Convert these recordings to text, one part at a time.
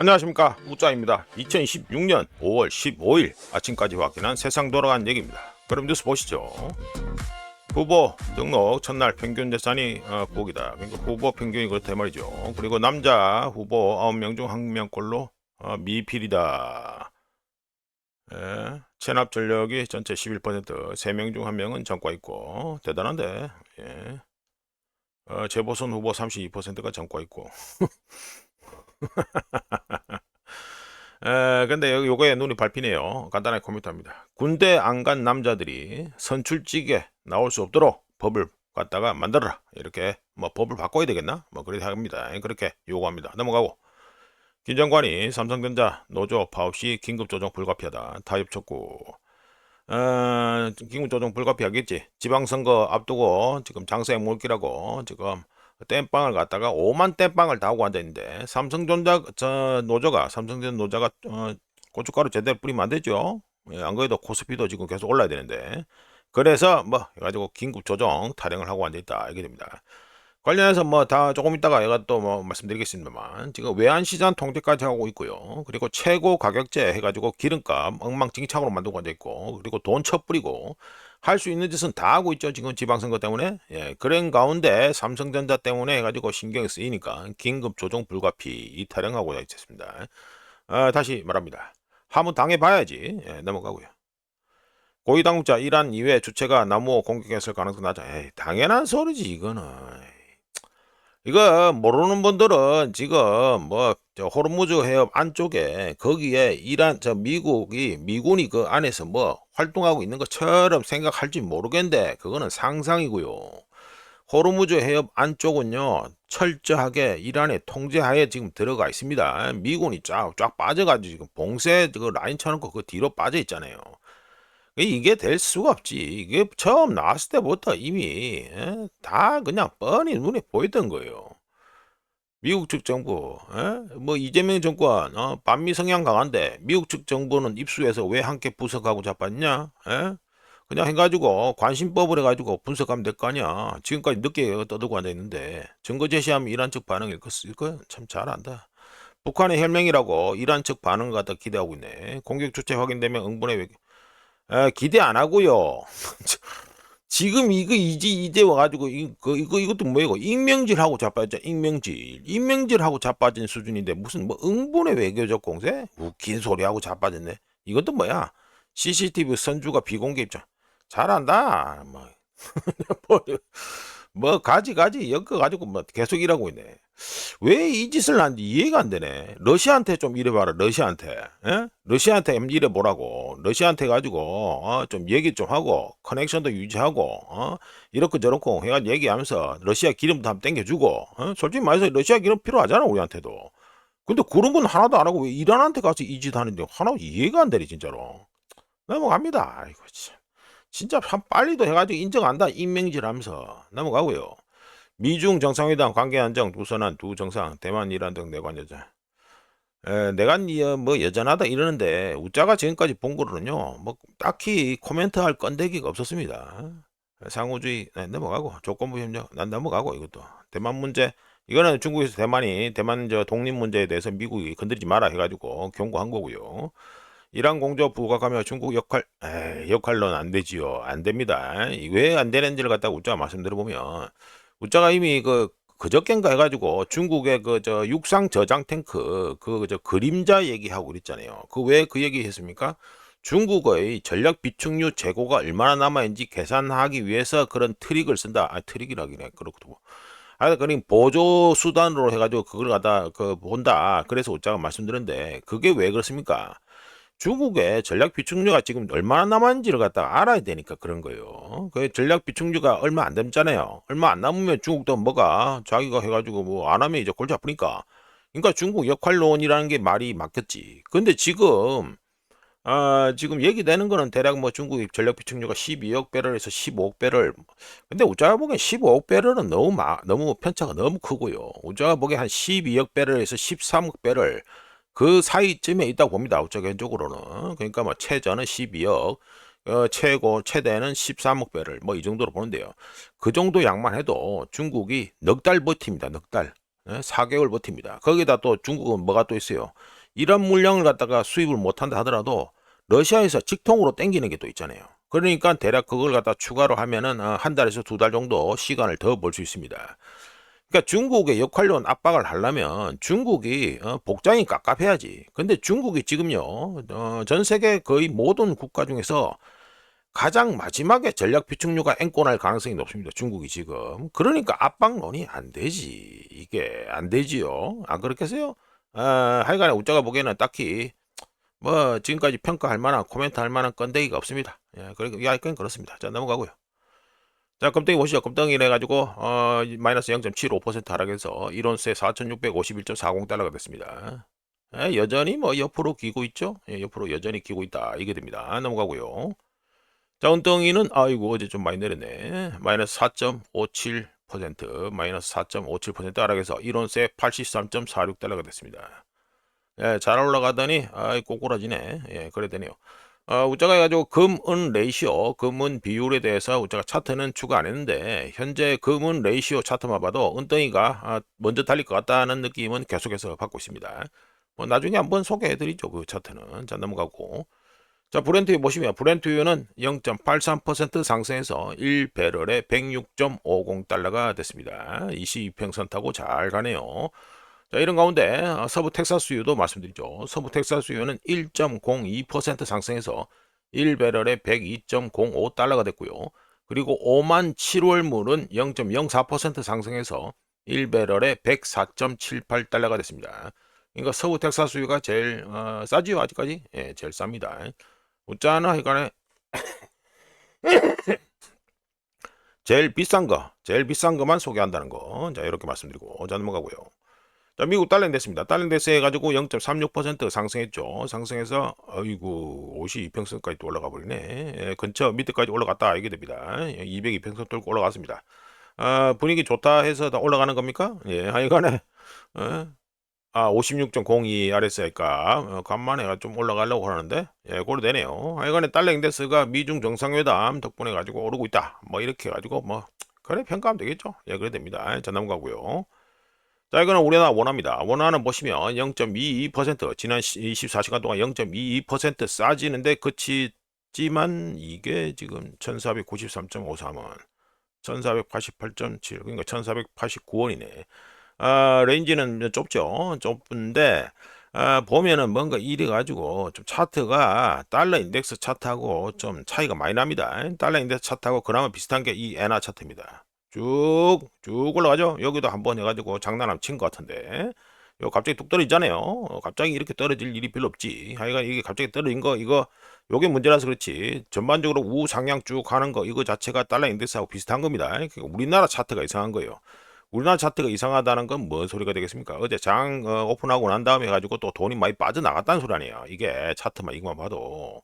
안녕하십니까, 우짜입니다. 2026년 5월 15일 아침까지 확인한 세상 돌아간 얘기입니다. 그럼 뉴스 보시죠. 후보 등록 첫날 평균 재산이 9억이다. 그러니까 후보 평균이 그렇다 말이죠. 그리고 남자 후보 9명 중 1명꼴로 미필이다. 예, 체납 전력이 전체 11%, 3명 중 1명은 전과 있고 대단한데. 예. 재보선 후보 32%가 전과 있고. 근데 요거에 눈이 밟히네요. 간단하게 코멘트합니다. 군대 안 간 남자들이 선출직에 나올 수 없도록 법을 갖다가 만들어라. 이렇게 뭐 법을 바꿔야 되겠나? 뭐 그렇게 합니다. 그렇게 요구합니다. 넘어가고. 김 장관이 삼성전자 노조 파업 시 긴급 조정 불가피하다. 타협 촉구. 긴급 조정 불가피하겠지. 지방선거 앞두고 지금 장사에 몰기라고 지금 땜빵을 갖다가 5만 땜빵을 다 하고 앉아있는데 삼성전자 삼성전자 노조가 고춧가루 제대로 뿌리면 안 되죠. 예, 안 그래도 코스피도 지금 계속 올라야 되는데 그래서 뭐 해가지고 긴급 조정 타령을 하고 앉아있다 이게 됩니다. 관련해서 뭐 다 조금 있다가 제가 또 뭐 말씀드리겠습니다만 지금 외환시장 통제까지 하고 있고요. 그리고 최고 가격제 해가지고 기름값 엉망진창으로 만들고 앉아있고 그리고 돈 쳐뿌리고 할 수 있는 짓은 다 하고 있죠. 지금 지방선거 때문에. 예, 그런 가운데 삼성전자 때문에 해가지고 신경이 쓰이니까 긴급 조정 불가피 이 타령하고 있었습니다. 다시 말합니다. 한번 당해봐야지. 예, 넘어가고요. 고위당국자 이란 이외 주체가 남우 공격했을 가능성이 낮아. 에이, 당연한 소리지 이거는. 이거 모르는 분들은 지금 뭐 저 호르무즈 해협 안쪽에 거기에 이란 미군이 그 안에서 뭐 활동하고 있는 것처럼 생각할지 모르겠는데 그거는 상상이고요. 호르무즈 해협 안쪽은요 철저하게 이란의 통제하에 지금 들어가 있습니다. 미군이 쫙 빠져가지고 지금 봉쇄 그 라인 쳐놓고 그 뒤로 빠져 있잖아요. 이게 될 수가 없지. 이게 처음 나왔을 때부터 이미 다 그냥 뻔히 눈에 보였던 거예요. 미국 측 정부, 뭐 이재명 정권, 반미 성향 강한데 미국 측 정부는 입수해서 왜 함께 분석하고 자빴냐? 그냥 해가지고 관심법을 해가지고 분석하면 될 거 아니야. 지금까지 늦게 떠들고 앉아 있는데 증거 제시하면 이란 측 반응일 거 참 잘한다. 북한의 혈맹이라고 이란 측 반응을 갖다 기대하고 있네. 공격 주체 확인되면 응분의 외교. 기대 안 하고요. 지금 이제 와가지고 이것도 뭐이고 익명질하고 자빠졌죠. 익명질하고 자빠진 수준인데 무슨 뭐 응분의 외교적 공세? 웃긴 소리하고 자빠졌네. 이것도 뭐야? CCTV 선주가 비공개 입장. 잘한다. 뭐, 뭐 가지 엮어가지고 뭐 계속 일하고 있네. 왜 이 짓을 하는지 이해가 안 되네. 러시아한테 좀 일해봐라. 러시아한테. 러시아한테 일해보라고. 러시아한테 가지고 좀 얘기 좀 하고 커넥션도 유지하고 이렇고 저렇고 해가지고 얘기하면서 러시아 기름도 한번 땡겨주고 솔직히 말해서 러시아 기름 필요하잖아 우리한테도. 근데 그런 건 하나도 안 하고 왜 이란한테 가서 이 짓 하는데 하나 이해가 안 되네 진짜로. 넘어갑니다. 이거 진짜 빨리도 해가지고 인정한다. 인명질하면서 넘어가고요. 미중 정상회담 관계 안정 두선한 두 정상 대만 이란 등 내관 여자. 내간 뭐 여전하다 이러는데 우짜가 지금까지 본 거로는요 뭐 딱히 코멘트할 건데기가 없었습니다. 상호주의 넘어가고 조건부 협력 난 넘어가고 이것도 대만 문제 이거는 중국에서 대만 저 독립 문제에 대해서 미국이 건드리지 마라 해가지고 경고한 거고요. 이란 공조 부각하며 중국 역할론 안 되지요. 안 됩니다. 왜 안 되는지를 갖다가 우짜가 말씀드려보면 우짜가 이미 그저껜가 해가지고 중국의 그 저 육상 저장 탱크 그 저 그림자 얘기하고 그랬잖아요. 그 왜 그 얘기 했습니까? 중국의 전략 비축유 재고가 얼마나 남아있는지 계산하기 위해서 그런 트릭을 쓴다. 트릭이라기네. 그렇고 그러니 보조 수단으로 해가지고 그걸 갖다 본다. 그래서 우짜가 말씀드렸는데 그게 왜 그렇습니까? 중국의 전략 비축유가 지금 얼마나 남았는지를 갖다가 알아야 되니까 그런 거예요. 그 전략 비축유가 얼마 안 남잖아요. 얼마 안 남으면 중국도 뭐가 자기가 해가지고 뭐 안 하면 이제 골치 아프니까. 그러니까 중국 역할론이라는 게 말이 맞겠지. 근데 지금 얘기되는 거는 대략 뭐 중국의 전략 비축유가 12억 배럴에서 15억 배럴. 근데 우리가 보기엔 15억 배럴은 너무 편차가 너무 크고요. 우리가 보기엔 한 12억 배럴에서 13억 배럴. 그 사이쯤에 있다고 봅니다. 우적연적으로는. 그러니까 뭐 최저는 12억, 최대는 13억 배럴 뭐 이 정도로 보는데요. 그 정도 양만 해도 중국이 넉 달 버팁니다. 넉 달. 4개월 버팁니다. 거기다 또 중국은 뭐가 또 있어요. 이런 물량을 갖다가 수입을 못한다 하더라도 러시아에서 직통으로 땡기는 게 또 있잖아요. 그러니까 대략 그걸 갖다 추가로 하면은 한 달에서 2달 정도 시간을 더 벌 수 있습니다. 그러니까 중국의 역할론 압박을 하려면 중국이 복장이 깝깝해야지. 근데 중국이 지금요 전 세계 거의 모든 국가 중에서 가장 마지막에 전략 비축류가 앵꼬날 가능성이 높습니다. 중국이 지금. 그러니까 압박론이 안 되지. 이게 안 되지요. 안 그렇겠어요? 하여간에 우짜가 보기에는 딱히 뭐 지금까지 평가할 만한 코멘트 할 만한 건데기가 없습니다. 예, 그러니까 이건 그렇습니다. 자, 넘어가고요. 자, 금덩이 보시죠. 금덩이를 해가지고 마이너스 0.75% 하락해서 1온스에 4,651.40달러가 됐습니다. 예, 여전히 뭐 옆으로 기고 있죠. 예, 옆으로 여전히 기고 있다. 이게 됩니다. 넘어가고요. 자, 은덩이는 아이고 어제 좀 많이 내렸네. 마이너스 4.57%, 마이너스 4.57% 하락해서 1온스에 83.46달러가 됐습니다. 예, 잘 올라가더니 꼬꾸라지네. 예, 그래 되네요. 우짜가 해가지고 금은 레이시오, 금은 비율에 대해서 우짜가 차트는 추가 안 했는데 현재 금은 레이시오 차트만 봐도 은덩이가 먼저 달릴 것 같다는 느낌은 계속해서 받고 있습니다. 뭐 나중에 한번 소개해드리죠. 그 차트는. 자, 넘어가고. 자, 브렌트유 보시면 브렌트유는 0.83% 상승해서 1배럴에 106.50달러가 됐습니다. 22평선 타고 잘 가네요. 자, 이런 가운데 서부 텍사스유도 말씀드리죠. 서부 텍사스유는 1.02% 상승해서 1배럴에 102.05달러가 됐고요. 그리고 5만 7월물은 0.04% 상승해서 1배럴에 104.78달러가 됐습니다. 그러니까 서부 텍사스유가 제일 싸지요 아직까지? 예, 제일 쌉니다. 웃자나 이간에 제일 비싼 거만 소개한다는 거. 자, 이렇게 말씀드리고 자, 넘어가고요. 자, 미국 달러 인덱스입니다. 달러 인덱스 해가지고 0.36% 상승했죠. 상승해서 어이구 52평선까지 또 올라가 버리네. 예, 근처 밑에까지 올라갔다 이게 됩니다. 202평선 뚫고 올라갔습니다. 분위기 좋다 해서 다 올라가는 겁니까? 예, 하여간에 56.02 RSI가 간만에 좀 올라가려고 하는데 예, 고려 되네요. 하여간에 달러 인덱스가 미중 정상회담 덕분에 가지고 오르고 있다. 뭐 이렇게 가지고 뭐 그래 평가하면 되겠죠. 예, 그래 됩니다. 자, 넘어가고요. 자, 이거는 우리나라 원화입니다. 원화는 보시면 0.22% 지난 24시간 동안 0.22% 싸지는데 그치지만 이게 지금 1493.53원, 1488.7 그러니까 1489원이네. 레인지는 좁죠. 좁은데 보면은 뭔가 이래 가지고 좀 차트가 달러 인덱스 차트하고 좀 차이가 많이 납니다. 달러 인덱스 차트하고 그나마 비슷한 게 이 엔화 차트입니다. 쭉 올라가죠. 여기도 한번 해가지고 장난감 친 것 같은데 요 갑자기 뚝 떨어지잖아요. 갑자기 이렇게 떨어질 일이 별로 없지. 하여간 이게 갑자기 떨어진 거 이거 요게 문제라서 그렇지. 전반적으로 우상향 쭉 가는 거 이거 자체가 달러 인덱스하고 비슷한 겁니다. 그러니까 우리나라 차트가 이상한 거예요. 우리나라 차트가 이상하다는 건 뭔 소리가 되겠습니까? 어제 장 오픈하고 난 다음에 가지고 또 돈이 많이 빠져나갔다는 소리 아니에요. 이게 차트만 이거만 봐도.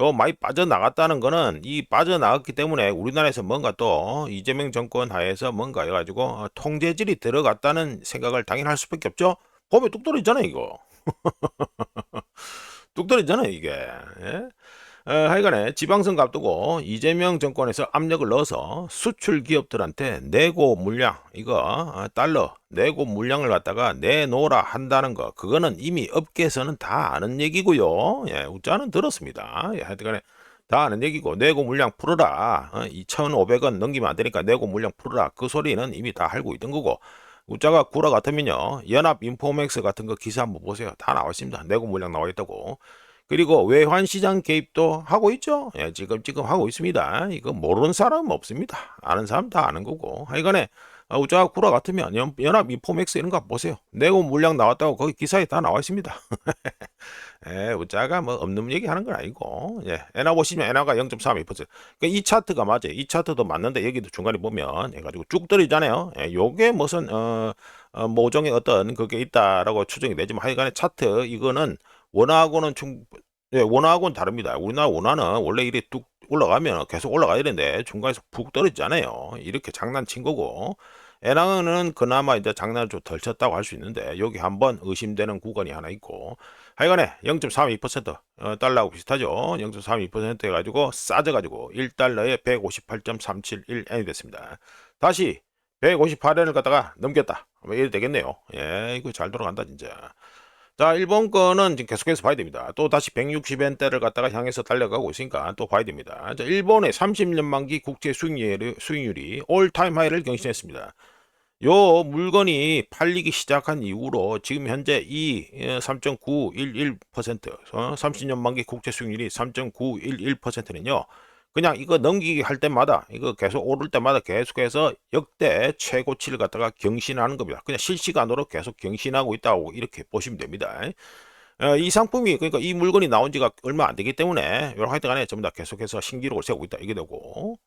요 많이 빠져나갔다는 거는 이 빠져나갔기 때문에 우리나라에서 뭔가 또 이재명 정권 하에서 뭔가 해가지고 통제질이 들어갔다는 생각을 당연히 할 수밖에 없죠. 보면 뚝 떨어지잖아요 이거. 뚝 떨어지잖아요 이게. 예? 하여간에 지방선거 앞두고 이재명 정권에서 압력을 넣어서 수출 기업들한테 내고 물량 이거 달러 내고 물량을 갖다가 내놓으라 한다는 거 그거는 이미 업계에서는 다 아는 얘기고요. 예, 우짜는 들었습니다. 예, 하여간에 다 아는 얘기고 내고 물량 풀어라. 2,500원 넘기면 안 되니까 내고 물량 풀어라. 그 소리는 이미 다 알고 있던 거고 우짜가 구라 같으면요 연합 인포맥스 같은 거 기사 한번 보세요. 다 나와 있습니다. 내고 물량 나와 있다고. 그리고 외환시장 개입도 하고 있죠. 예, 지금 하고 있습니다. 이거 모르는 사람은 없습니다. 아는 사람 다 아는 거고. 하여간에 우짜가 구라 같으면 연합 인포맥스 이런 거 보세요. 내고 물량 나왔다고 거기 기사에 다 나와 있습니다. 예, 우짜가 뭐 없는 얘기 하는 건 아니고. 예, 엔화 보시면 엔화가 0.32%. 그러니까 이 차트가 맞아요. 이 차트도 맞는데 여기도 중간에 보면 해가지고 쭉 떨어지잖아요. 예, 요게 무슨 모종의 어떤 그게 있다라고 추정이 되지만 하여간에 차트 이거는 원화하고는 예, 원화하고는 다릅니다. 우리나라 원화는 원래 이래 뚝 올라가면 계속 올라가야 되는데 중간에서 푹 떨어지잖아요. 이렇게 장난친 거고. 엔화는 그나마 이제 장난을 좀 덜 쳤다고 할 수 있는데 여기 한번 의심되는 구간이 하나 있고 하여간에 0.32% 달러하고 비슷하죠. 0.32% 해가지고 싸져가지고 1달러에 158.371엔이 됐습니다. 다시 158엔을 갖다가 넘겼다. 뭐 이래 되겠네요. 예, 이거 잘 돌아간다 진짜. 자, 일본 거는 지금 계속해서 봐야 됩니다. 또 다시 160엔대를 갖다가 향해서 달려가고 있으니까 또 봐야 됩니다. 자, 일본의 30년 만기 국채 수익률이 올타임 하이를 경신했습니다. 요 물건이 팔리기 시작한 이후로 지금 현재 이 3.911% 30년 만기 국채 수익률이 3.911%는요. 그냥 이거 넘기기 할 때마다 이거 계속 오를 때마다 계속해서 역대 최고치를 갖다가 경신하는 겁니다. 그냥 실시간으로 계속 경신하고 있다고 이렇게 보시면 됩니다. 이 상품이 그러니까 이 물건이 나온 지가 얼마 안 되기 때문에 여러 하여튼간에 전부 다 계속해서 신기록을 세우고 있다 이게 되고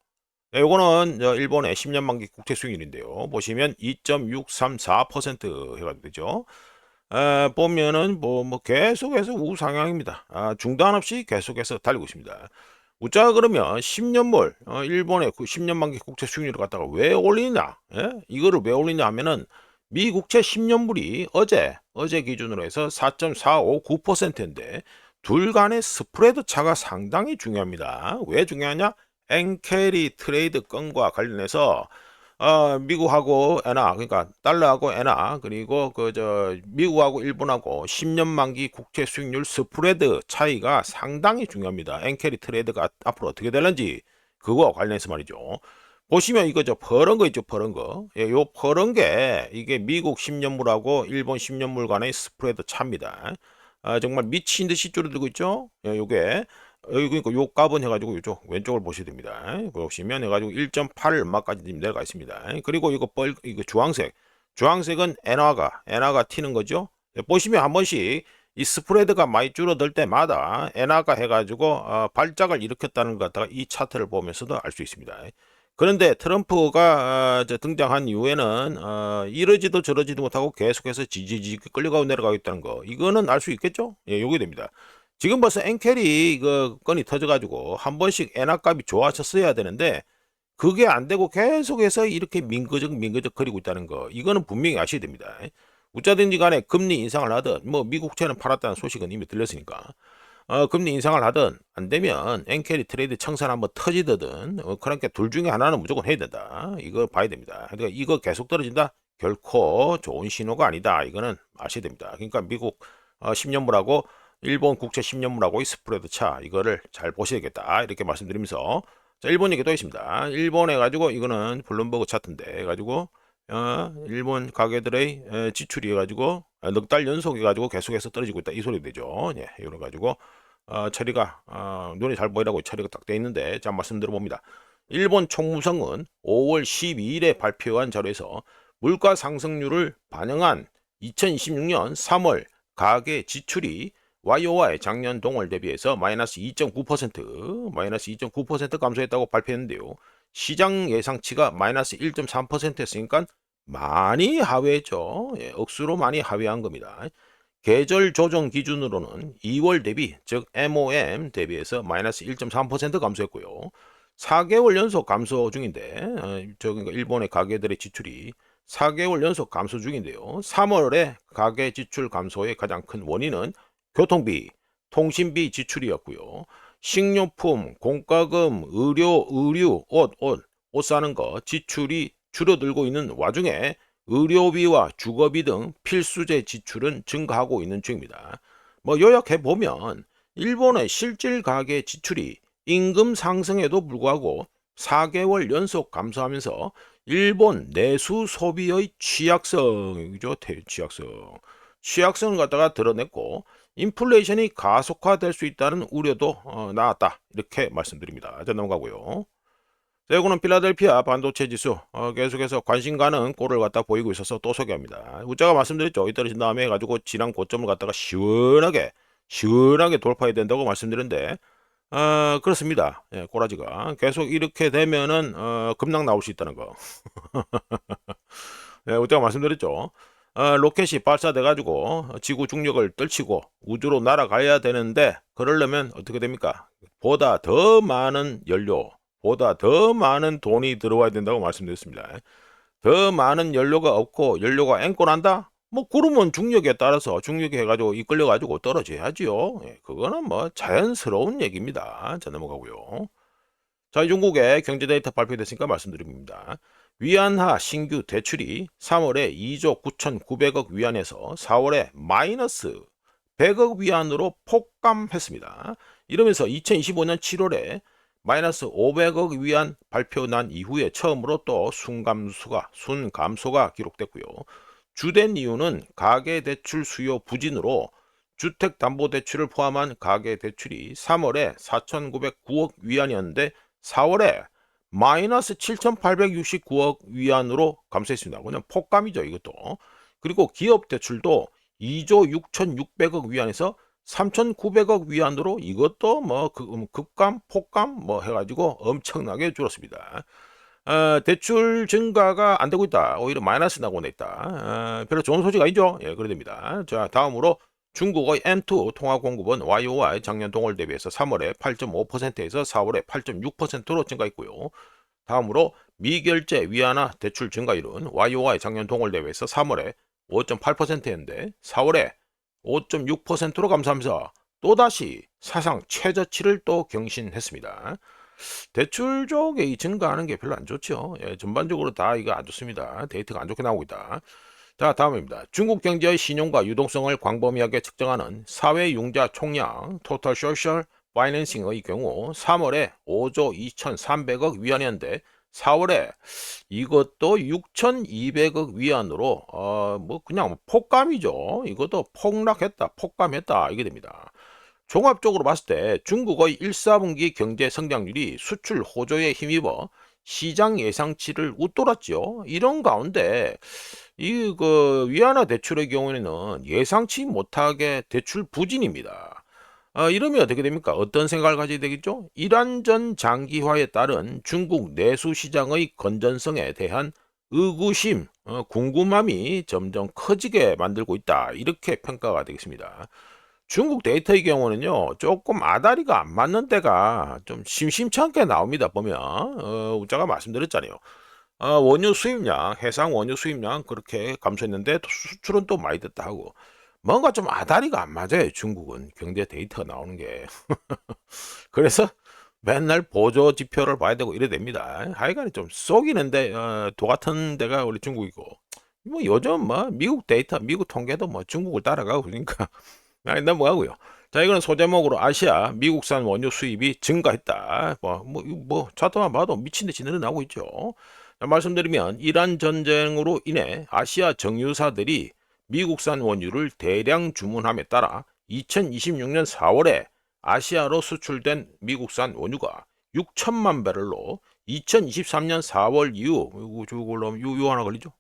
네, 요거는 일본의 10년 만기 국채 수익률인데요. 보시면 2.634% 해가지고 되죠. 보면은 뭐 계속해서 우상향입니다. 중단 없이 계속해서 달리고 있습니다. 웃자 그러면 10년물 일본의 그 10년 만기 국채 수익률을 갖다가 왜 올리냐? 예? 이거를 왜 올리냐 하면은 미국채 10년물이 어제 기준으로 해서 4.459%인데 둘 간의 스프레드 차가 상당히 중요합니다. 왜 중요하냐? 엔캐리 트레이드 건과 관련해서 미국하고 엔화 그러니까 달러하고 엔화 그리고 미국하고 일본하고 10년 만기 국채 수익률 스프레드 차이가 상당히 중요합니다. 엔캐리 트레이드가 앞으로 어떻게 될는지 그거와 관련해서 말이죠. 보시면 이거 퍼런 거 있죠, 퍼런 거. 예, 요 퍼런 게 이게 미국 10년물하고 일본 10년물 간의 스프레드 차입니다. 정말 미친 듯이 줄어들고 있죠. 예, 요게 그러니까 요 값은 해가지고 이쪽 왼쪽을 보셔야 됩니다. 보시면 해가지고 1.8 얼마까지 내려가 있습니다. 그리고 이거 주황색은 엔화가 튀는 거죠. 보시면 한 번씩 이 스프레드가 많이 줄어들 때마다 엔화가 해가지고 발작을 일으켰다는 것 갖다가 이 차트를 보면서도 알 수 있습니다. 그런데 트럼프가 등장한 이후에는 이러지도 저러지도 못하고 계속해서 지지지 끌려가고 내려가고 있다는 거 이거는 알 수 있겠죠? 예, 요게 됩니다. 지금 벌써 엔캐리 그 건이 터져가지고 한 번씩 엔화값이 좋아졌어야 되는데 그게 안 되고 계속해서 이렇게 민거적 거리고 있다는 거 이거는 분명히 아셔야 됩니다. 어쩌든지 간에 금리 인상을 하든 뭐 미국채는 팔았다는 소식은 이미 들렸으니까 금리 인상을 하든 안 되면 엔캐리 트레이드 청산 한번 터지든 그러니까 둘 중에 하나는 무조건 해야 된다. 이거 봐야 됩니다. 그러니까 이거 계속 떨어진다? 결코 좋은 신호가 아니다. 이거는 아셔야 됩니다. 그러니까 미국 10년물하고 일본 국채 10년물하고의 스프레드 차 이거를 잘 보셔야겠다 이렇게 말씀드리면서 자 일본 얘기 또 있습니다. 일본 해가지고 이거는 블룸버그 차트인데 해가지고 일본 가게들의 지출이 해가지고 넉 달 연속 해가지고 계속해서 떨어지고 있다 이 소리 되죠. 예, 이래 가지고 처리가 눈에 잘 보이라고 처리가 딱 돼 있는데 자 말씀드려 봅니다. 일본 총무성은 5월 12일에 발표한 자료에서 물가 상승률을 반영한 2026년 3월 가계 지출이 YOY 작년 동월 대비해서 마이너스 2.9% 감소했다고 발표했는데요. 시장 예상치가 마이너스 1.3%였으니까 많이 하회했죠. 예, 억수로 많이 하회한 겁니다. 계절 조정 기준으로는 2월 대비, 즉 MOM 대비해서 마이너스 1.3% 감소했고요. 4개월 연속 감소 중인데, 그러니까 일본의 가계들의 지출이 4개월 연속 감소 중인데요. 3월에 가계 지출 감소의 가장 큰 원인은 교통비, 통신비 지출이었고요. 식료품, 공과금, 의류, 옷 사는 거 지출이 줄어들고 있는 와중에 의료비와 주거비 등 필수재 지출은 증가하고 있는 중입니다. 뭐 요약해 보면 일본의 실질 가계 지출이 임금 상승에도 불구하고 4개월 연속 감소하면서 일본 내수 소비의 취약성이죠. 취약성을 갖다가 드러냈고 인플레이션이 가속화될 수 있다는 우려도 나왔다. 이렇게 말씀드립니다. 자, 넘어가고요. 자, 이거는 필라델피아 반도체 지수 계속해서 관심 가는 꼴을 갖다 보이고 있어서 또 소개합니다. 우자가 말씀드렸죠. 이 떨어진 다음에 해가지고 지난 고점을 갖다가 시원하게 돌파해야 된다고 말씀드렸는데 그렇습니다. 예, 꼬라지가 계속 이렇게 되면은 급락 나올 수 있다는 거. 예, 우자가 말씀드렸죠. 로켓이 발사돼 가지고 지구 중력을 떨치고 우주로 날아가야 되는데 그러려면 어떻게 됩니까? 보다 더 많은 연료, 보다 더 많은 돈이 들어와야 된다고 말씀드렸습니다. 더 많은 연료가 없고 연료가 앵꼬난다? 뭐 그러면 중력에 따라서 중력이 해가지고 이끌려 가지고 떨어져야지요. 예, 그거는 뭐 자연스러운 얘기입니다. 자 넘어가고요. 자, 중국의 경제 데이터 발표됐으니까 말씀드립니다. 위안화 신규 대출이 3월에 2조 9,900억 위안에서 4월에 마이너스 100억 위안으로 폭감했습니다. 이러면서 2025년 7월에 마이너스 500억 위안 발표 난 이후에 처음으로 또 순감소가 기록됐고요. 주된 이유는 가계대출 수요 부진으로 주택담보대출을 포함한 가계대출이 3월에 4,909억 위안이었는데 4월에 마이너스 7,869억 위안으로 감소했습니다. 그냥 폭감이죠, 이것도. 그리고 기업대출도 2조 6,600억 위안에서 3,900억 위안으로 이것도 뭐 급감, 폭감 뭐 해가지고 엄청나게 줄었습니다. 대출 증가가 안 되고 있다. 오히려 마이너스 나고 있다. 별로 좋은 소식 아니죠? 예, 그래 됩니다. 자, 다음으로 중국의 M2 통화 공급은 YOY 작년 동월 대비해서 3월에 8.5%에서 4월에 8.6%로 증가했고요. 다음으로 미결제 위안화 대출 증가율은 YOY 작년 동월 대비해서 3월에 5.8%였는데 4월에 5.6%로 감소하면서 또다시 사상 최저치를 또 경신했습니다. 대출 쪽에 이 증가하는 게 별로 안 좋죠. 예, 전반적으로 다 이거 안 좋습니다. 데이터가 안 좋게 나오고 있다. 자, 다음입니다. 중국 경제의 신용과 유동성을 광범위하게 측정하는 사회융자 총량 토탈 소셜 파이낸싱의 경우 3월에 5조 2,300억 위안이었는데 4월에 이것도 6,200억 위안으로 뭐 그냥 폭감이죠. 이것도 폭감했다 이게 됩니다. 종합적으로 봤을 때 중국의 1, 4분기 경제 성장률이 수출 호조에 힘입어 시장 예상치를 웃돌았죠. 이런 가운데 이 위안화 대출의 경우에는 예상치 못하게 대출 부진입니다. 이러면 어떻게 됩니까? 어떤 생각을 가지게 되겠죠? 이란전 장기화에 따른 중국 내수 시장의 건전성에 대한 의구심, 궁금함이 점점 커지게 만들고 있다. 이렇게 평가가 되겠습니다. 중국 데이터의 경우는요, 조금 아다리가 안 맞는 데가 좀 심심찮게 나옵니다. 보면, 제가 말씀드렸잖아요. 원유 수입량, 해상 원유 수입량 그렇게 감소했는데 수출은 또 많이 됐다 하고, 뭔가 좀 아다리가 안 맞아요. 중국은 경제 데이터 나오는 게. 그래서 맨날 보조 지표를 봐야 되고 이래 됩니다. 하여간에 좀 속이는데 도 같은 데가 우리 중국이고, 뭐 요즘 뭐 미국 데이터, 미국 통계도 뭐 중국을 따라가고 그러니까 넘어가고요. 자, 이거는 소제목으로 아시아 미국산 원유 수입이 증가했다. 차트만 봐도 미친 듯이 늘어나고 있죠. 자, 말씀드리면 이란 전쟁으로 인해 아시아 정유사들이 미국산 원유를 대량 주문함에 따라 2026년 4월에 아시아로 수출된 미국산 원유가 6천만 배럴로 2023년 4월 이후 이거 하나 걸리죠?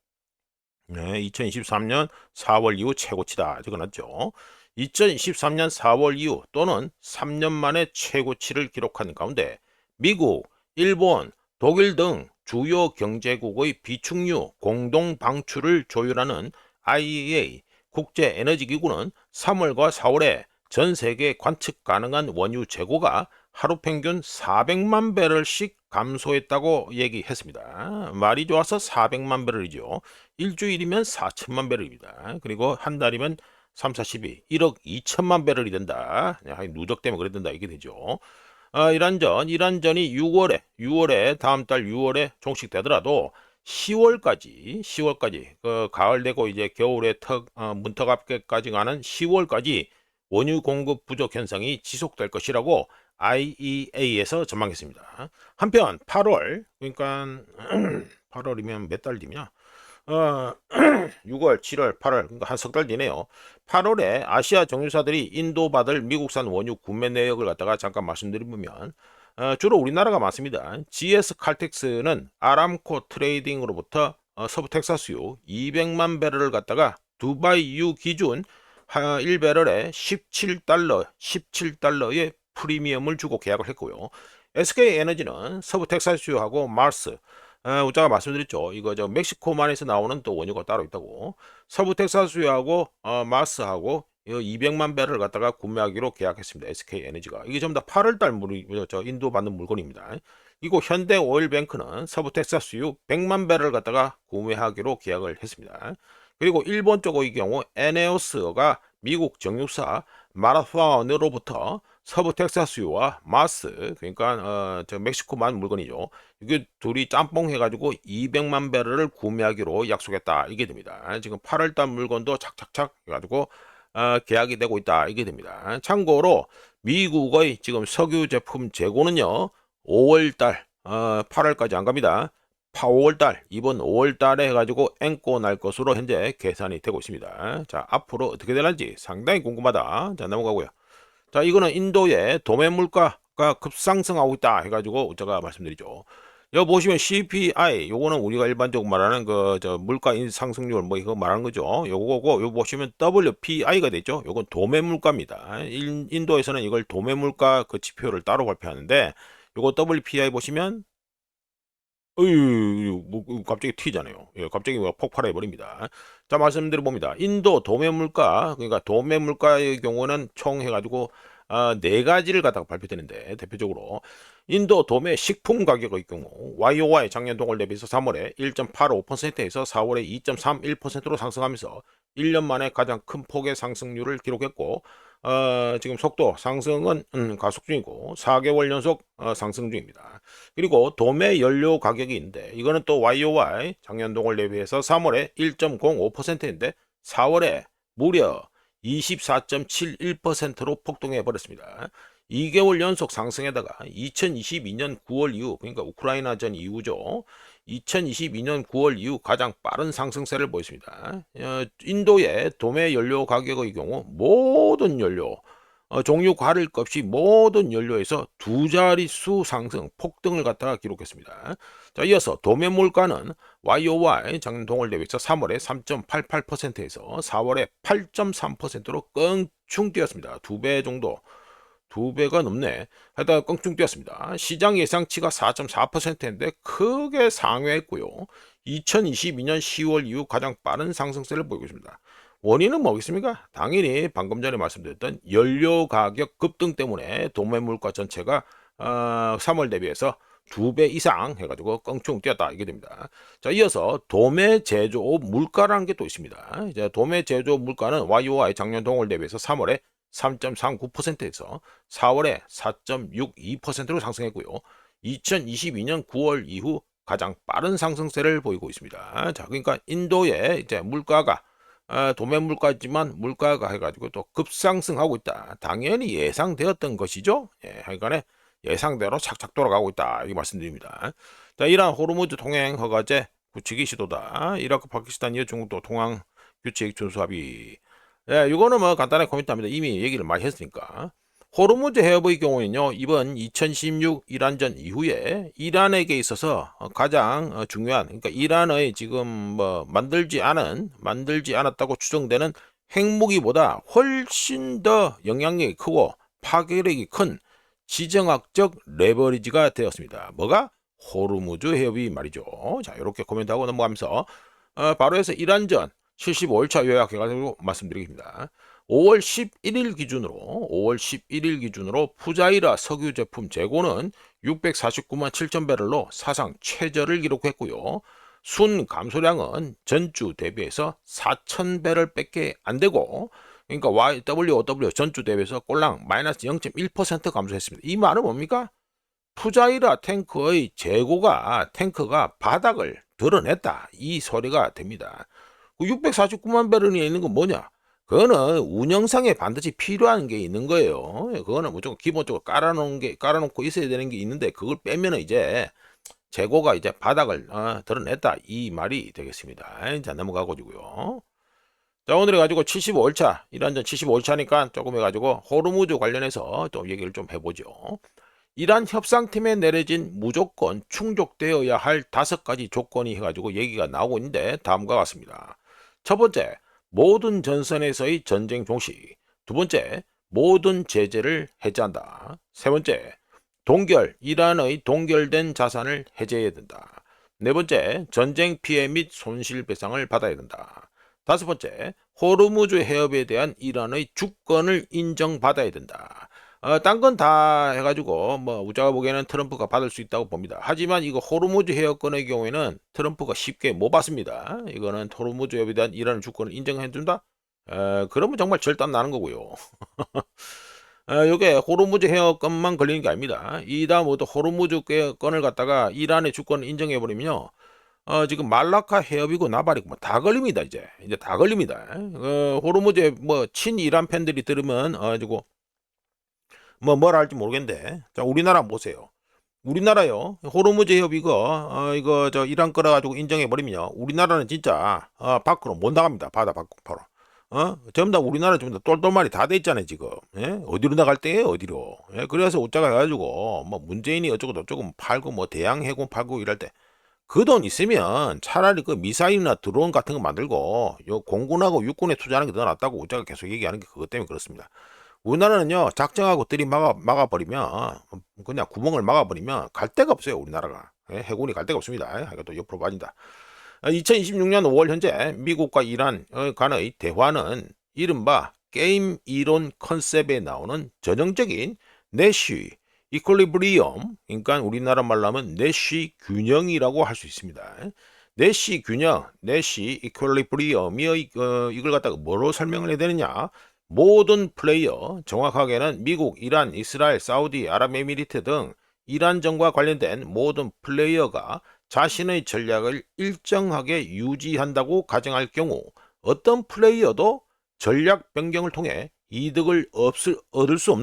네, 2023년 4월 이후 최고치다 적어놨죠. 2023년 4월 이후 또는 3년 만에 최고치를 기록한 가운데 미국, 일본, 독일 등 주요 경제국의 비축유 공동 방출을 조율하는 IEA 국제에너지기구는 3월과 4월에 전 세계 관측 가능한 원유 재고가 하루 평균 400만 배럴씩 감소했다고 얘기했습니다. 말이 좋아서 400만 배럴이죠. 일주일이면 4천만 배럴입니다. 그리고 한 달이면 3, 4, 12, 1억 2천만 배럴이 된다. 누적 때문에 그래 된다 이게 되죠. 이란전이 6월에 다음 달 6월에 종식되더라도 10월까지 그 가을 되고 이제 겨울에 문턱앞까지 가는 10월까지 원유 공급 부족 현상이 지속될 것이라고 IEA에서 전망했습니다. 한편 8월 그러니까 8월이면 몇 달 뒤냐? 6월, 7월, 8월 그러니까 한 석 달 뒤네요. 8월에 아시아 정유사들이 인도받을 미국산 원유 구매 내역을 갖다가 잠깐 말씀드리면 주로 우리나라가 많습니다. GS 칼텍스는 아람코 트레이딩으로부터 서부 텍사스유 200만 배럴을 갖다가 두바이유 기준 1배럴에 17달러의 프리미엄을 주고 계약을 했고요. SK에너지는 서부 텍사스유하고 마스 제가 말씀드렸죠. 이거 멕시코만에서 나오는 또 원유가 따로 있다고. 서부 텍사스유하고 마스하고 200만 배를 갖다가 구매하기로 계약했습니다. SK에너지가. 이게 전부 다 8월달 인도 받는 물건입니다. 그리고 현대 오일뱅크는 서부 텍사스유 100만 배를 갖다가 구매하기로 계약을 했습니다. 그리고 일본 쪽의 경우 에네오스가 미국 정유사 마라톤으로부터 서부 텍사스유와 마스, 그러니까 저 멕시코만 물건이죠. 이게 둘이 짬뽕 해가지고 200만 배럴을 구매하기로 약속했다. 이게 됩니다. 지금 8월달 물건도 착착착 해가지고 계약이 되고 있다. 이게 됩니다. 참고로 미국의 지금 석유 제품 재고는요, 5월달 8월까지 안 갑니다. 5월달, 이번 5월달에 해가지고 앵꼬 날 것으로 현재 계산이 되고 있습니다. 자, 앞으로 어떻게 될지 상당히 궁금하다. 자, 넘어가고요. 자, 이거는 인도의 도매 물가가 급상승하고 있다 해가지고 제가 말씀드리죠. 여기 보시면 CPI, 요거는 우리가 일반적으로 말하는 그 저 물가 상승률 뭐 이거 말하는 거죠. 요거고, 요 보시면 WPI가 되죠. 요건 도매 물가입니다. 인도에서는 이걸 도매 물가 그 지표를 따로 발표하는데, 요거 WPI 보시면 어유, 뭐, 갑자기 튀잖아요. 예, 갑자기 뭐 폭발해 버립니다. 자, 말씀드려 봅니다. 인도 도매 물가, 그러니까 도매 물가의 경우는 총 해가지고 네 가지를 갖다가 발표되는데, 대표적으로 인도 도매 식품 가격의 경우 YOY 작년 동월 대비해서 3월에 1.85%에서 4월에 2.31%로 상승하면서 1년 만에 가장 큰 폭의 상승률을 기록했고, 지금 속도 상승은 가속 중이고 4개월 연속 상승 중입니다. 그리고 도매 연료 가격이 있는데, 이거는 또 YOY 작년 동월 대비해서 3월에 1.05%인데 4월에 무려 24.71%로 폭등해 버렸습니다. 2개월 연속 상승에다가 2022년 9월 이후, 그러니까 우크라이나전 이후죠. 2022년 9월 이후 가장 빠른 상승세를 보였습니다. 인도의 도매 연료 가격의 경우 모든 연료, 종류 가릴 것 없이 모든 연료에서 두 자릿수 상승, 폭등을 갖다가 기록했습니다. 자, 이어서 도매 물가는 YOY 작년 동월 대비해서 3월에 3.88%에서 4월에 8.3%로 껑충 뛰었습니다. 두 배 정도. 두 배가 넘네. 하여튼 껑충 뛰었습니다. 시장 예상치가 4.4%인데 크게 상회했고요. 2022년 10월 이후 가장 빠른 상승세를 보이고 있습니다. 원인은 뭐겠습니까? 당연히 방금 전에 말씀드렸던 연료 가격 급등 때문에 도매 물가 전체가 3월 대비해서 두 배 이상 해가지고 껑충 뛰었다, 이게 됩니다. 자, 이어서 도매 제조업 물가라는 게 또 있습니다. 이제 도매 제조업 물가는 YOY 작년 동월 대비해서 3월에 3.39%에서 4월에 4.62%로 상승했고요. 2022년 9월 이후 가장 빠른 상승세를 보이고 있습니다. 자, 그러니까 인도의 이제 물가가 도매 물가지만 물가가 해가지고 또 급상승하고 있다. 당연히 예상되었던 것이죠. 예, 하여간에 예상대로 착착 돌아가고 있다, 이 말씀드립니다. 자, 이란 호르무즈 통행 허가제 굳히기 시도다. 이라크, 파키스탄, 이어 중국도 통항 규칙 준수 합의. 예, 이거는 뭐 간단하게 코멘트합니다. 이미 얘기를 많이 했으니까. 호르무즈 해협의 경우에는요, 이번 2016 이란전 이후에 이란에게 있어서 가장 중요한, 그러니까 이란의 지금 뭐 만들지 않았다고 추정되는 핵무기보다 훨씬 더 영향력이 크고 파괴력이 큰 지정학적 레버리지가 되었습니다. 뭐가? 호르무즈 해협이 말이죠. 자, 이렇게 코멘트하고 넘어가면서 바로 해서 이란전 75일차 요약해가지고 말씀드리겠습니다. 5월 11일 기준으로 푸자이라 석유 제품 재고는 649만 7천 배럴로 사상 최저를 기록했고요. 순 감소량은 전주 대비해서 4천 배럴밖에 안 되고, 그러니까 WOW 전주 대비해서 꼴랑 마이너스 0.1% 감소했습니다. 이 말은 뭡니까? 푸자이라 탱크가 바닥을 드러냈다, 이 소리가 됩니다. 649만 배럴이 있는 건 뭐냐? 그거는 운영상에 반드시 필요한 게 있는 거예요. 그거는 무조건 기본적으로 깔아놓고 있어야 되는 게 있는데, 그걸 빼면은 이제 재고가 이제 바닥을 드러냈다, 이 말이 되겠습니다. 자, 넘어가고지고요. 자, 오늘 해가지고 75일차, 이란전 75일차니까 조금 해가지고 호르무즈 관련해서 또 얘기를 좀 해보죠. 이란 협상팀에 내려진 무조건 충족되어야 할 5가지 조건이 해가지고 얘기가 나오고 있는데, 다음과 같습니다. 첫 번째, 모든 전선에서의 전쟁 종식. 두 번째, 모든 제재를 해제한다. 세 번째, 이란의 동결된 자산을 해제해야 된다. 네 번째, 전쟁 피해 및 손실배상을 받아야 된다. 다섯 번째, 호르무즈 해협에 대한 이란의 주권을 인정받아야 된다. 딴 건 다 해가지고 제가 보기에는 트럼프가 받을 수 있다고 봅니다. 하지만 이거 호르무즈 해협권의 경우에는 트럼프가 쉽게 못 받습니다. 이거는 호르무즈 해협에 대한 이란의 주권을 인정해 준다? 그러면 정말 절단 나는 거고요. 요게 호르무즈 해협 건만 걸리는 게 아닙니다. 이다 모두 호르무즈 건을 갖다가 이란의 주권을 인정해 버리면요. 지금 말라카 해협이고 나발이고 뭐 다 걸립니다. 이제 다 걸립니다. 호르무즈에 뭐 친이란 팬들이 들으면 지고 뭐 뭐라 할지 모르겠는데, 자 우리나라 보세요. 우리나라요. 호르무즈 해협 이거 저 이란 끌어 가지고 인정해 버리면요. 우리나라는 진짜 밖으로 못 나갑니다. 바다 밖으로. 전부 다 우리나라 전부 다 똘똘말이 다 돼 있잖아요, 지금. 예? 어디로 나갈 때예요, 어디로. 예? 그래서 웃자가 해가지고 뭐 문재인이 어쩌고 저쩌고 뭐 팔고 뭐 대양 해군 팔고 이럴 때 그 돈 있으면 차라리 그 미사일이나 드론 같은 거 만들고 요 공군하고 육군에 투자하는 게 더 낫다고 웃자가 계속 얘기하는 게 그것 때문에 그렇습니다. 우리나라는요, 작정하고 막아버리면, 그냥 구멍을 막아버리면 갈 데가 없어요, 우리나라가. 예, 해군이 갈 데가 없습니다. 이거 또 옆으로 빠진다. 2026년 5월 현재 미국과 이란 간의 대화는 이른바 게임 이론 컨셉에 나오는 전형적인 내시 이퀄리브리엄, 그러니까 우리나라 말로 하면 내시 균형이라고 할 수 있습니다. 내시 균형, 내시 이퀄리브리엄이 이걸 갖다가 뭐로 설명을 해야 되느냐? 모든 플레이어, 정확하게는 미국, 이란, 이스라엘, 사우디, 아랍에미리트 등 이란전과 관련된 모든 플레이어가 자신의 전략을 일정하게 유지한다고 가정할 경우 어떤 플레이어도 전략 변경을 통해 이득을 얻을 수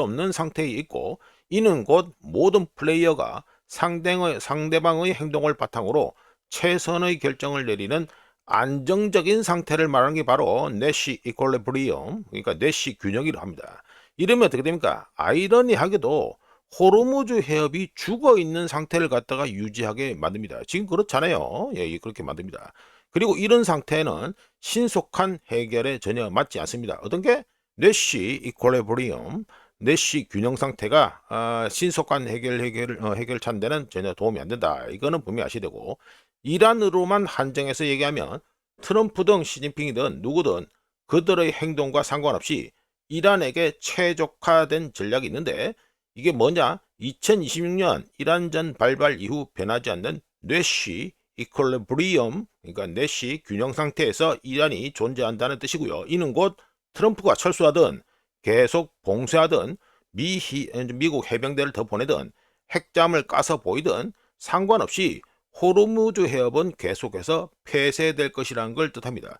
없는 상태에 있고, 이는 곧 모든 플레이어가 상대방의 행동을 바탕으로 최선의 결정을 내리는 안정적인 상태를 말하는 게 바로 내시 이퀄리브리엄, 그러니까 내시 균형이라 합니다. 이러면 어떻게 됩니까? 아이러니하게도 호르무즈 해협이 죽어 있는 상태를 갖다가 유지하게 만듭니다. 지금 그렇잖아요. 예, 그렇게 만듭니다. 그리고 이런 상태는 신속한 해결에 전혀 맞지 않습니다. 어떤 게? 내시 이퀄리브리엄, 내시 균형 상태가 신속한 해결 찾는 데는 전혀 도움이 안 된다. 이거는 분명히 아셔야 되고, 이란으로만 한정해서 얘기하면 트럼프든 시진핑이든 누구든 그들의 행동과 상관없이 이란에게 최적화된 전략이 있는데, 이게 뭐냐? 2026년 이란전 발발 이후 변하지 않는 뇌시 이퀄리브리엄, 그러니까 뇌시 균형 상태에서 이란이 존재한다는 뜻이고요. 이는 곧 트럼프가 철수하든 계속 봉쇄하든 미국 해병대를 더 보내든 핵잠을 까서 보이든 상관없이 호르무즈 해협은 계속해서 폐쇄될 것이라는 걸 뜻합니다.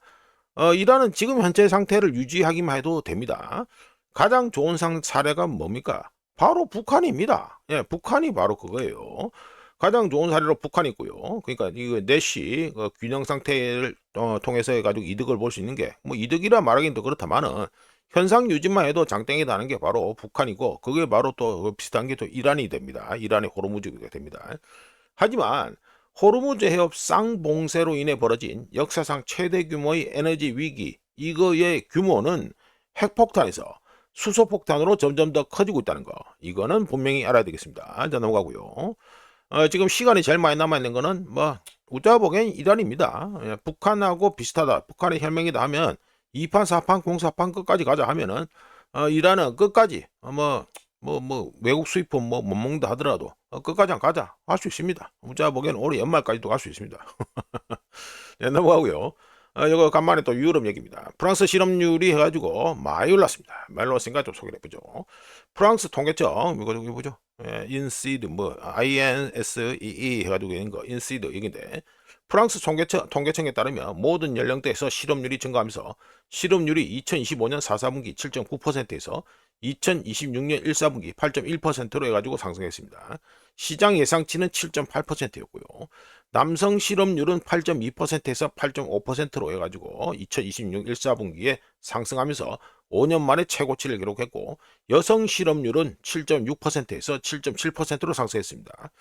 이란은 지금 현재 상태를 유지하기만 해도 됩니다. 가장 좋은 사례가 뭡니까? 바로 북한입니다. 예, 북한이 바로 그거예요. 가장 좋은 사례로 북한이 있고요. 그러니까 이거 내시 균형 상태를 통해서 해가지고 이득을 볼 수 있는 게, 뭐 이득이라 말하기는 또 그렇다마는 현상 유지만 해도 장땡이다 하는 게 바로 북한이고, 그게 바로 또 비슷한 게 또 이란이 됩니다. 이란의 호르무즈가 됩니다. 하지만 호르무즈 해협 쌍봉쇄로 인해 벌어진 역사상 최대 규모의 에너지 위기, 이거의 규모는 핵폭탄에서 수소폭탄으로 점점 더 커지고 있다는 거, 이거는 분명히 알아야 되겠습니다. 자, 넘어가고요. 지금 시간이 제일 많이 남아있는 거는 뭐 웃자 보기엔 이란입니다. 예, 북한하고 비슷하다, 북한의 혈맹이다 하면 2판 4판 공사판 끝까지 가자 하면은 이란은 끝까지 외국 수입품 뭐 못 먹는다 하더라도 끝까지 안 가자 할 수 있습니다. 웃자 보기엔 올해 연말까지도 갈 수 있습니다. 네, 넘어가고요. 이거 간만에 또 유럽 얘기입니다. 프랑스 실업률이 해가지고 많이 올랐습니다. 많이 올랐으니까 좀 소개를 해보죠. 프랑스 통계청, 이거 여기 보죠. 예, 인시드, INSEE 해가지고 있는 거, 인시드 얘기인데, 프랑스 통계청에 따르면 모든 연령대에서 실업률이 증가하면서 실업률이 2025년 4사분기 7.9%에서 2026년 1사분기 8.1%로 해가지고 상승했습니다. 시장 예상치는 7.8%였고요. 남성 실업률은 8.2%에서 8.5%로 해가지고 2026년 1사분기에 상승하면서 5년 만에 최고치를 기록했고, 여성 실업률은 7.6%에서 7.7%로 상승했습니다.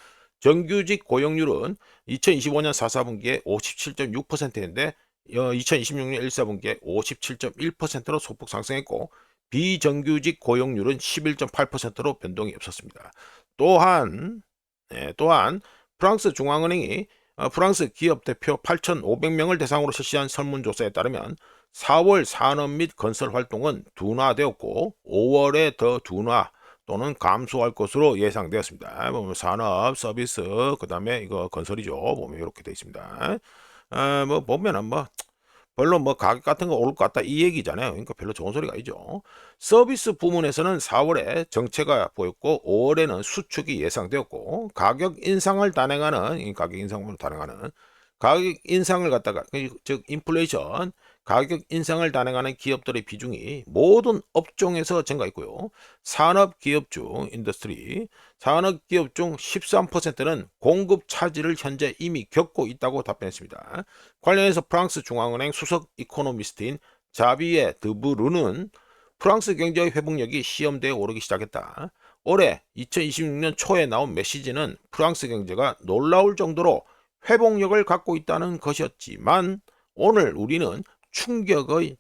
정규직 고용률은 2025년 4사분기에 57.6%인데 2026년 1사분기에 57.1%로 소폭 상승했고, 비정규직 고용률은 11.8%로 변동이 없었습니다. 또한 프랑스 중앙은행이 프랑스 기업 대표 8,500명을 대상으로 실시한 설문조사에 따르면 4월 산업 및 건설 활동은 둔화되었고 5월에 더 둔화 또는 감소할 것으로 예상되었습니다. 보면 산업, 서비스, 그 다음에 이거 건설이죠. 보면 이렇게 되어 있습니다. 보면은 별로 뭐 가격 같은 거 오를 것 같다 이 얘기잖아요. 그러니까 별로 좋은 소리가 아니죠. 서비스 부문에서는 4월에 정체가 보였고 5월에는 수축이 예상되었고 가격 인상을 단행하는 이 가격 인상을 단행하는 가격 인상을 갖다가 즉 인플레이션 가격 인상을 단행하는 기업들의 비중이 모든 업종에서 증가했고요. 산업기업 중 인더스트리 산업기업 중 13%는 공급 차질을 현재 이미 겪고 있다고 답변했습니다. 관련해서 프랑스 중앙은행 수석 이코노미스트인 자비에 드브르는 프랑스 경제의 회복력이 시험대에 오르기 시작했다. 올해 2026년 초에 나온 메시지는 프랑스 경제가 놀라울 정도로 회복력을 갖고 있다는 것이었지만 오늘 우리는 충격의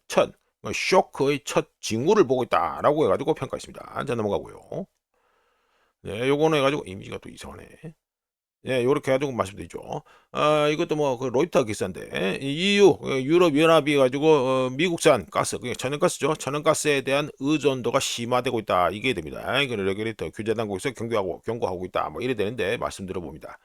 쇼크의 첫 징후를 보고 있다라고 해가지고 평가했습니다. 자, 넘어가고요. 네, 요거는 해가지고 이미지가 또 이상하네. 네, 요렇게 해가지고 말씀드리죠. 이것도 뭐, 그 로이터 기사인데, EU, 유럽연합이 가지고, 미국산 가스, 그게 천연가스죠. 천연가스에 대한 의존도가 심화되고 있다. 이게 됩니다. 레귤레이터 규제당국에서 경고하고 있다. 뭐, 이래 되는데, 말씀드려봅니다.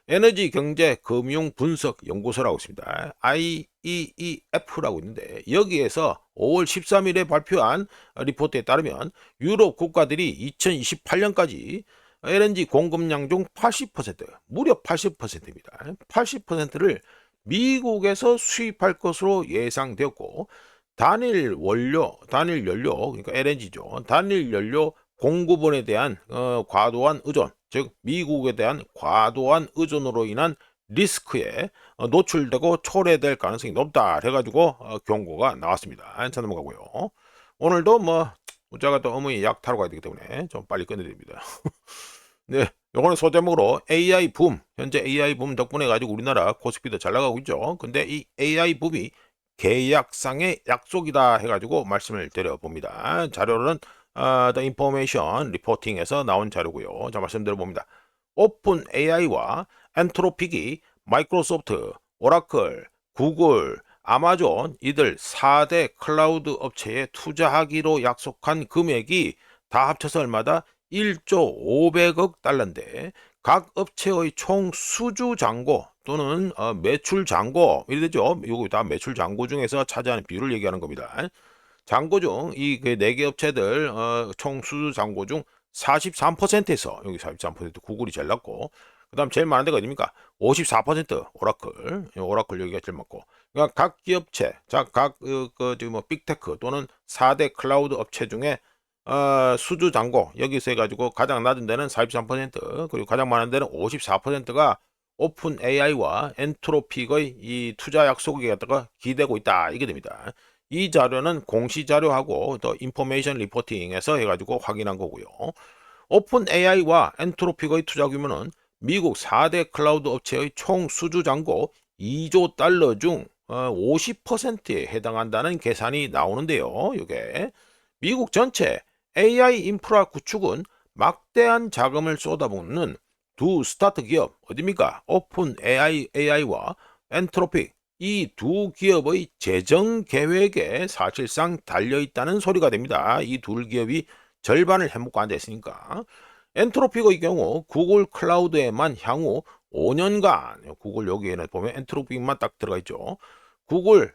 에너지 경제 금융 분석 연구소라고 있습니다. IEEF라고 있는데 여기에서 5월 13일에 발표한 리포트에 따르면 유럽 국가들이 2028년까지 LNG 공급량 중 80%, 무려 80%입니다. 80%를 미국에서 수입할 것으로 예상되었고 단일 연료, 그러니까 LNG죠. 단일 연료 공급원에 대한 과도한 의존, 즉 미국에 대한 과도한 의존으로 인한 리스크에 노출되고 초래될 가능성이 높다 해가지고 경고가 나왔습니다. 자, 넘어가고요. 오늘도 뭐 문자가 또 어머니 약 타러 가야 되기 때문에 좀 빨리 끝내야 됩니다. 네, 요거는 소제목으로 AI 붐, 현재 AI 붐 덕분에 가지고 우리나라 코스피도 잘 나가고 있죠. 근데 이 AI 붐이 계약상의 약속이다 해가지고 말씀을 드려봅니다. 자료는 The Information Reporting에서 나온 자료고요. 자, 말씀드려봅니다. 오픈 AI와 엔트로픽이 마이크로소프트, 오라클, 구글, 아마존 이들 4대 클라우드 업체에 투자하기로 약속한 금액이 다 합쳐서 얼마다 1조 500억 달러인데 각 업체의 총 수주 잔고 또는 매출 잔고 이래 되죠. 이거 다 매출 잔고 중에서 차지하는 비율을 얘기하는 겁니다. 잔고 중 이 그 4개 업체들 총 수주 잔고 중 43%에서 여기 43% 구글이 제일 낮고 그다음 제일 많은 데가 어디입니까? 54% 오라클 여기가 제일 많고 그러니까 각 기업체 뭐 빅테크 또는 4대 클라우드 업체 중에 수주 잔고 여기서 해가지고 가장 낮은 데는 43% 그리고 가장 많은 데는 54%가 오픈 AI와 엔트로픽의 이 투자 약속에 갖다가 기대고 있다 이게 됩니다. 이 자료는 공시 자료하고 더 인포메이션 리포팅에서 해가지고 확인한 거고요. 오픈 AI와 엔트로픽의 투자 규모는 미국 4대 클라우드 업체의 총 수주 잔고 2조 달러 중 50%에 해당한다는 계산이 나오는데요. 이게 미국 전체 AI 인프라 구축은 막대한 자금을 쏟아붓는 두 스타트 기업 어디입니까? 오픈 AI와 엔트로픽 이 두 기업의 재정 계획에 사실상 달려있다는 소리가 됩니다. 이 두 기업이 절반을 해먹고 앉아있으니까. 엔트로픽의 경우 구글 클라우드에만 향후 5년간 구글 여기에는 보면 엔트로픽만 딱 들어가 있죠. 구글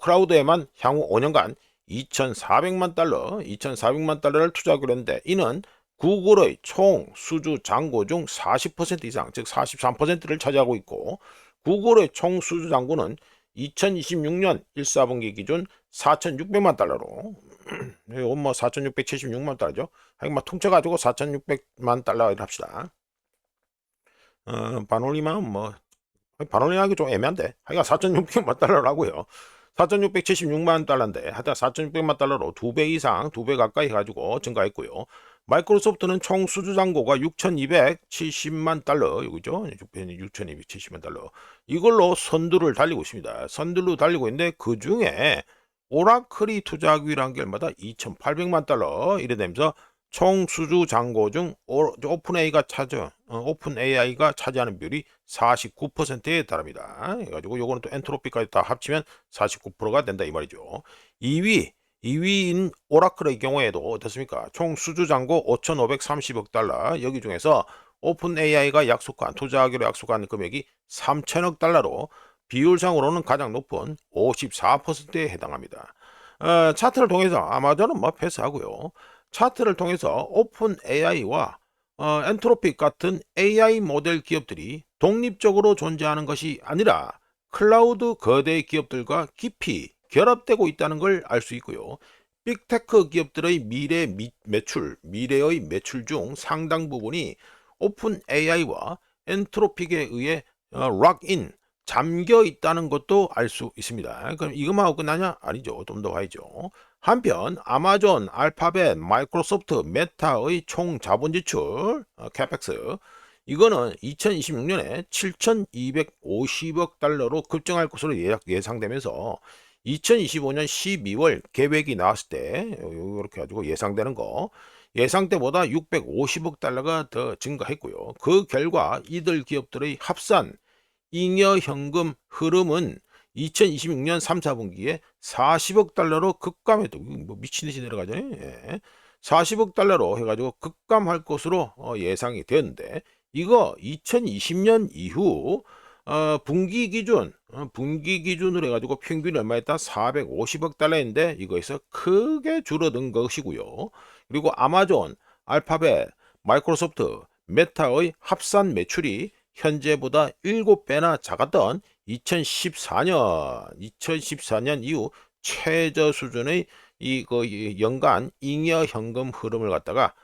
클라우드에만 향후 5년간 2,400만 달러를 투자하기로 했는데 이는 구글의 총 수주 잔고 중 40% 이상, 즉 43%를 차지하고 있고 구글의 총 수주 잔고는 2026년 1사분기 기준 4,600만 달러로 이건 뭐 4,676만 달러죠. 하여간 막 퉁쳐가지고 4,600만 달러를 합시다. 반올림하면 뭐 반올림하기 좀 애매한데 하여간 4,600만 달러라고요. 4,676만 달러인데 하여튼 4,600만 달러로 2배 이상 2배 가까이 해가지고 증가했고요. 마이크로소프트는 총 수주 잔고가 6,270만 달러 여기죠. 6,270만 달러 이걸로 선두를 달리고 있습니다. 선두로 달리고 있는데 그 중에 오라클이 투자하기로 한 게 얼마다 2,800만 달러 이래 되면서 총 수주 잔고 중 오픈 AI가 차지하는 비율이 49%에 달합니다. 해가지고 요거는 또 엔트로피까지 다 합치면 49%가 된다 이 말이죠. 2위인 오라클의 경우에도 어떻습니까? 총 수주 잔고 5,530억 달러 여기 중에서 오픈 AI가 투자하기로 약속한 금액이 3,000억 달러로 비율상으로는 가장 높은 54%에 해당합니다. 차트를 통해서 아마존은 뭐 패스하고요. 차트를 통해서 오픈 AI와 엔트로픽 같은 AI 모델 기업들이 독립적으로 존재하는 것이 아니라 클라우드 거대 기업들과 깊이 결합되고 있다는 걸 알 수 있고요. 빅테크 기업들의 미래의 매출 중 상당 부분이 오픈 AI와 엔트로픽에 의해 락인, 잠겨 있다는 것도 알 수 있습니다. 그럼 이것만 하고 끝나냐? 아니죠. 좀 더 가야죠. 한편 아마존, 알파벳, 마이크로소프트, 메타의 총 자본 지출 캐펙스 이거는 2026년에 7,250억 달러로 급증할 것으로 예상되면서 2025년 12월 계획이 나왔을 때 이렇게 가지고 예상되는 거 예상 때보다 650억 달러가 더 증가했고요. 그 결과 이들 기업들의 합산 잉여 현금 흐름은 2026년 3, 4분기에 40억 달러로 급감해도 뭐 미친듯이 내려가잖아요. 예. 40억 달러로 해가지고 급감할 것으로 예상이 되었는데 이거 2020년 이후 분기 기준으로 해가지고 평균이 얼마였다? 450억 달러인데 이거에서 크게 줄어든 것이고요. 그리고 아마존, 알파벳, 마이크로소프트, 메타의 합산 매출이 현재보다 7배나 작았던 2014년 이후 최저 수준의 연간 잉여 현금 흐름을 갖다가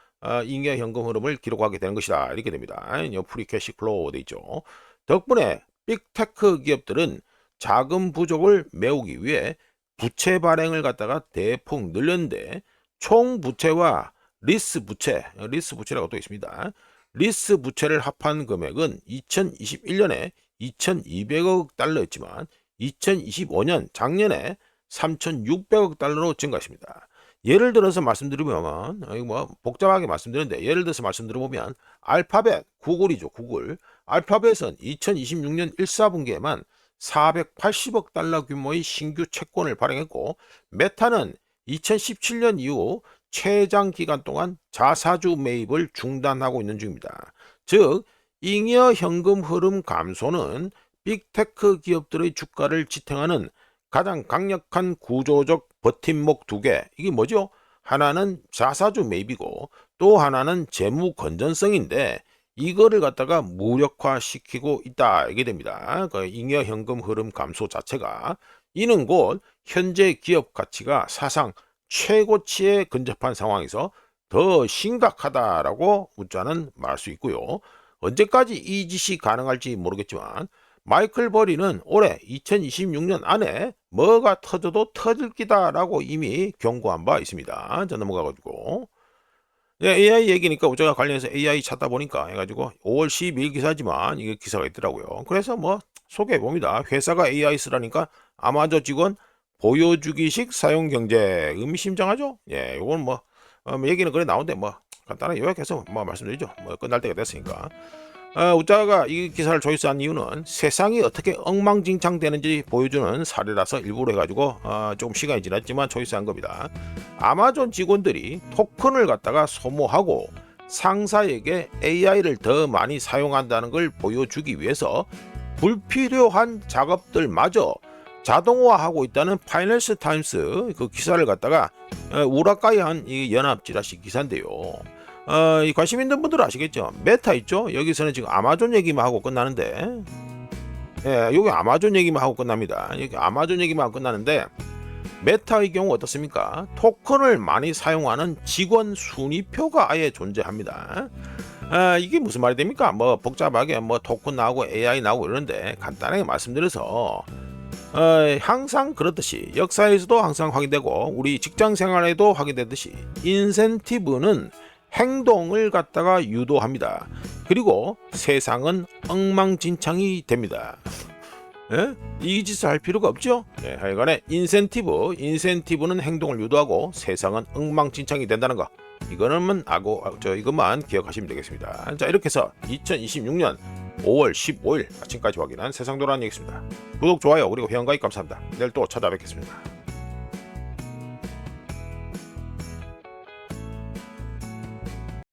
잉여 현금 흐름을 기록하게 되는 것이다. 이렇게 됩니다. 프리 캐시 플로우 돼 있죠. 덕분에 빅테크 기업들은 자금 부족을 메우기 위해 부채 발행을 갖다가 대폭 늘렸는데 총 부채와 리스 부채라고 또 있습니다. 리스 부채를 합한 금액은 2021년에 2,200억 달러였지만 2025년 작년에 3,600억 달러로 증가했습니다. 예를 들어서 말씀드리면 뭐 복잡하게 말씀드리는데 예를 들어서 말씀드려보면 알파벳, 구글이죠. 구글. 알파벳은 2026년 1사분기에만 480억 달러 규모의 신규 채권을 발행했고 메타는 2017년 이후 최장 기간 동안 자사주 매입을 중단하고 있는 중입니다. 즉 잉여 현금 흐름 감소는 빅테크 기업들의 주가를 지탱하는 가장 강력한 구조적 버팀목 두 개. 이게 뭐죠? 하나는 자사주 매입이고 또 하나는 재무 건전성인데 이거를 갖다가 무력화시키고 있다 이게 됩니다. 그 잉여 현금 흐름 감소 자체가 이는 곧 현재 기업 가치가 사상 최고치에 근접한 상황에서 더 심각하다라고 우자는 말할 수 있고요. 언제까지 이 짓이 가능할지 모르겠지만 마이클 버리는 올해 2026년 안에 뭐가 터져도 터질 기다라고 이미 경고한 바 있습니다. 자 넘어가가지고 AI 얘기니까 우리가 관련해서 AI 찾다 보니까 해가지고 5월 12일 기사지만 이게 기사가 있더라고요. 그래서 뭐 소개해 봅니다. 회사가 AI 쓰라니까 아마존 직원 보여주기식 사용 경제 의미심장하죠. 예, 이건 뭐 얘기는 그래 나오는데 뭐 간단하게 요약해서 뭐 말씀드리죠. 뭐 끝날 때가 됐으니까. 우자가 이 기사를 초이스한 이유는 세상이 어떻게 엉망진창되는지 보여주는 사례라서 일부러 해가지고 조금 시간이 지났지만 초이스한 겁니다. 아마존 직원들이 토큰을 갖다가 소모하고 상사에게 AI를 더 많이 사용한다는 걸 보여주기 위해서 불필요한 작업들마저 자동화하고 있다는 파이낸스 타임스 그 기사를 갖다가 우라카이한 이 연합지라시 기사인데요. 이 관심 있는 분들은 아시겠죠? 메타 있죠? 여기서는 지금 아마존 얘기만 하고 끝나는데, 예, 여기 아마존 얘기만 하고 끝납니다. 여기 아마존 얘기만 하고 끝나는데, 메타의 경우 어떻습니까? 토큰을 많이 사용하는 직원 순위표가 아예 존재합니다. 이게 무슨 말이 됩니까? 뭐 복잡하게 뭐 토큰 나오고 AI 나오고 이러는데 간단하게 말씀드려서 항상 그렇듯이 역사에서도 항상 확인되고 우리 직장 생활에도 확인되듯이 인센티브는 행동을 갖다가 유도합니다. 그리고 세상은 엉망진창이 됩니다. 예? 이 짓을 할 필요가 없죠. 예, 하여간에 인센티브는 행동을 유도하고 세상은 엉망진창이 된다는 거. 이거는 이것만 기억하시면 되겠습니다. 자, 이렇게 해서 2026년 5월 15일 아침까지 확인한 세상 돌아가는 얘기입니다. 구독, 좋아요, 그리고 회원가입 감사합니다. 내일 또 찾아뵙겠습니다.